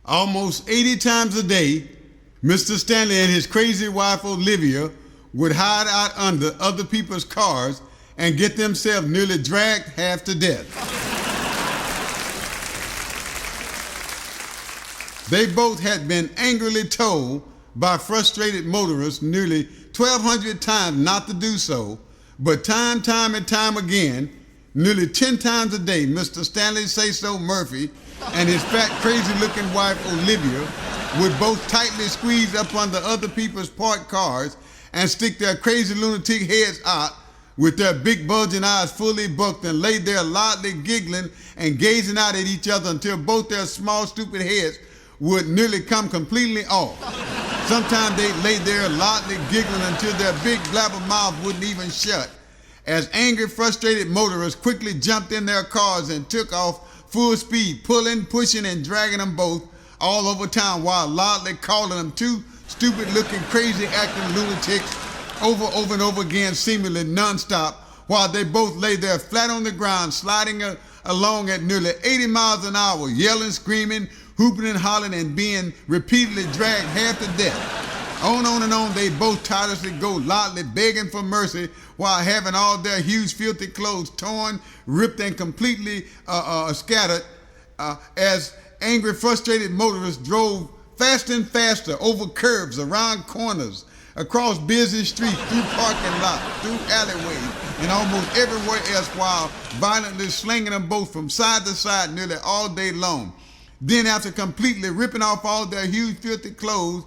Almost 80 times a day, Mr. Stanley and his crazy wife Olivia would hide out under other people's cars and get themselves nearly dragged half to death. They both had been angrily told by frustrated motorists nearly 1,200 times not to do so, but time and time again, nearly 10 times a day, Mr. Stanley Say-So Murphy and his fat, crazy-looking wife Olivia would both tightly squeeze up under other people's parked cars and stick their crazy lunatic heads out with their big bulging eyes fully bucked and lay there loudly giggling and gazing out at each other until both their small, stupid heads would nearly come completely off. Sometimes they'd lay there loudly giggling until their big blabber mouth wouldn't even shut, as angry, frustrated motorists quickly jumped in their cars and took off full speed, pulling, pushing, and dragging them both all over town while loudly calling them two stupid-looking, crazy-acting lunatics over and over again, seemingly nonstop, while they both lay there flat on the ground, sliding along at nearly 80 miles an hour, yelling, screaming, hooping and hollering, and being repeatedly dragged half to death. On and on they both tirelessly go, loudly begging for mercy while having all their huge filthy clothes torn, ripped, and completely scattered as angry, frustrated motorists drove faster and faster over curbs, around corners, across busy streets, through parking lots, through alleyways, and almost everywhere else while violently slinging them both from side to side nearly all day long. Then after completely ripping off all their huge filthy clothes,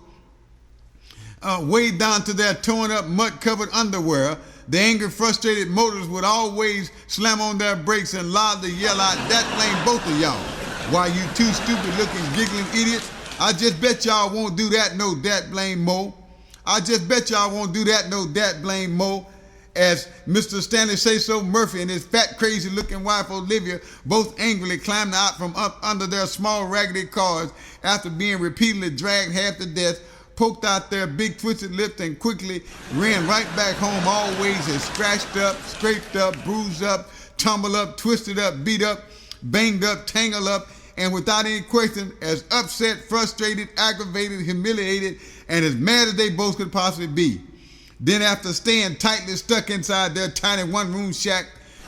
way down to their torn up mud-covered underwear, the angry, frustrated motorists would always slam on their brakes and loudly yell out, "That blame both of y'all. Why, you two stupid-looking, giggling idiots. I just bet y'all won't do that, no dat blame mo. I just bet y'all won't do that, no dat blame mo." As Mr. Stanley Say-So Murphy and his fat, crazy-looking wife Olivia both angrily climbed out from up under their small, raggedy cars after being repeatedly dragged half to death, poked out their big twisted lips, and quickly ran right back home, always as scratched up, scraped up, bruised up, tumbled up, twisted up, beat up, banged up, tangled up, and without any question, as upset, frustrated, aggravated, humiliated, and as mad as they both could possibly be. Then after staying tightly stuck inside their tiny one-room shack,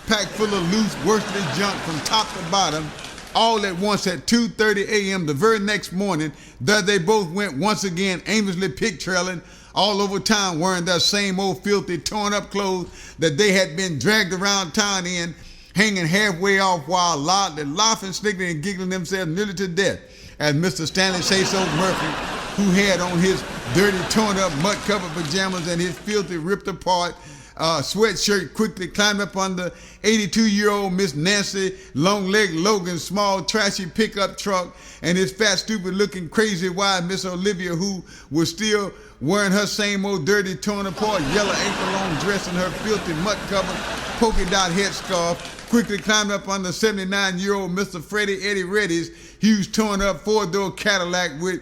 packed full of loose, worthless junk from top to bottom, all at once at 2:30 a.m. the very next morning, there they both went once again aimlessly pig-trailing all over town, wearing their same old filthy, torn-up clothes that they had been dragged around town in, hanging halfway off while loudly laughing, snickering, and giggling themselves nearly to death, as Mr. Stanley Say-So Murphy, who had on his dirty, torn-up, mud-covered pajamas and his filthy, ripped-apart sweatshirt, quickly climbed up under 82-year-old Miss Nancy Long-Leg Logan's small, trashy pickup truck, and his fat, stupid-looking, crazy wife, Miss Olivia, who was still wearing her same old dirty, torn-apart, yellow ankle-long dress and her filthy, mud-covered, polka-dot headscarf, quickly climbed up under 79-year-old Mr. Freddie Eddie Reddy's huge, torn-up, four-door Cadillac with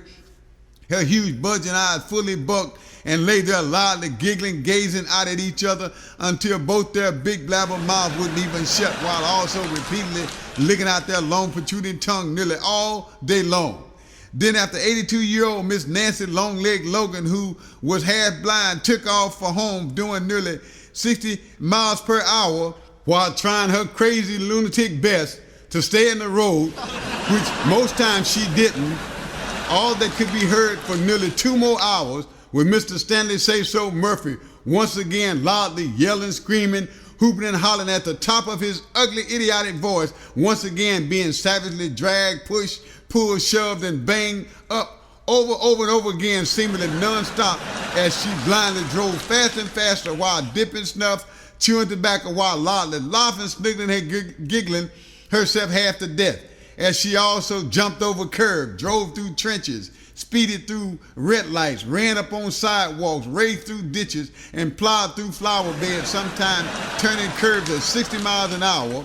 her huge bulging eyes fully bucked, and lay there loudly giggling, gazing out at each other until both their big blabber mouths wouldn't even shut, while also repeatedly licking out their long protruding tongue nearly all day long. Then after 82-year-old Miss Nancy Long-Leg Logan, who was half blind, took off for home doing nearly 60 miles per hour while trying her crazy lunatic best to stay in the road, which most times she didn't. All that could be heard for nearly 2 more hours was Mr. Stanley Say-So Murphy once again loudly yelling, screaming, hooping and hollering at the top of his ugly, idiotic voice, once again being savagely dragged, pushed, pulled, shoved, and banged up over and over again, seemingly non-stop, as she blindly drove faster and faster while dipping snuff, chewing tobacco, while loudly laughing, sniggering, and giggling herself half to death, as she also jumped over curbs, drove through trenches, speeded through red lights, ran up on sidewalks, raced through ditches, and plowed through flower beds, sometimes turning curves at 60 miles an hour,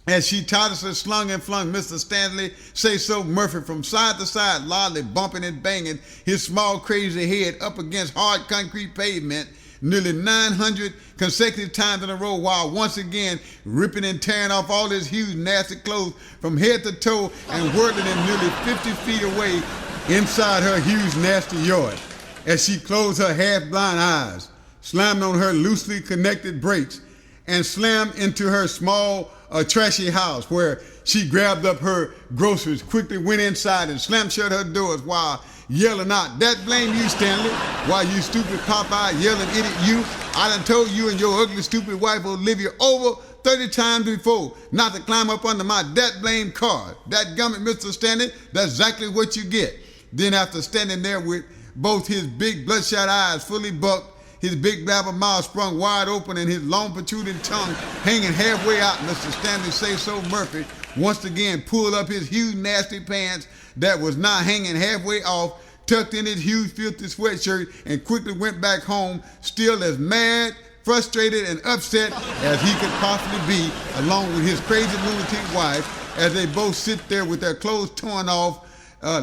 as she tirelessly slung and flung Mr. Stanley Say-So Murphy from side to side, loudly bumping and banging his small, crazy head up against hard concrete pavement, nearly 900 consecutive times in a row, while once again ripping and tearing off all his huge, nasty clothes from head to toe and whirling him nearly 50 feet away inside her huge, nasty yard. As she closed her half-blind eyes, slammed on her loosely connected brakes, and slammed into her small, trashy house, where she grabbed up her groceries, quickly went inside and slammed shut her doors while yelling out, "That blame you, Stanley. Why, you stupid Popeye yelling idiot, you. I done told you and your ugly, stupid wife Olivia over 30 times before not to climb up under my that blame car. That gummit, Mr. Stanley, that's exactly what you get." Then after standing there with both his big bloodshot eyes fully bucked, his big blabber mouth sprung wide open, and his long protruding tongue hanging halfway out, Mr. Stanley Say-So Murphy once again pulled up his huge nasty pants that was now hanging halfway off, tucked in his huge filthy sweatshirt, and quickly went back home, still as mad, frustrated, and upset as he could possibly be, along with his crazy lunatic wife, as they both sit there with their clothes torn off,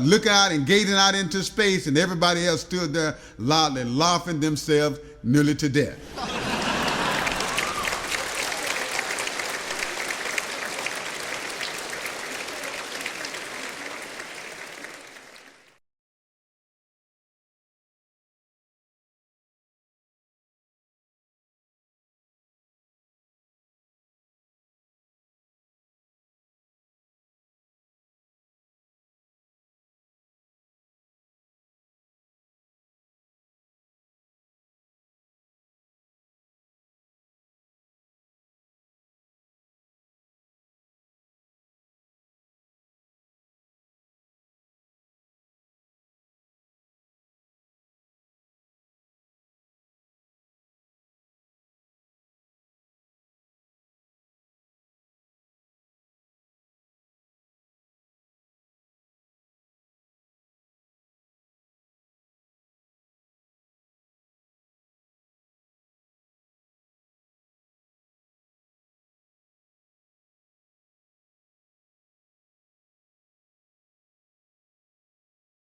looking out and gazing out into space, and everybody else stood there loudly laughing themselves nearly to death.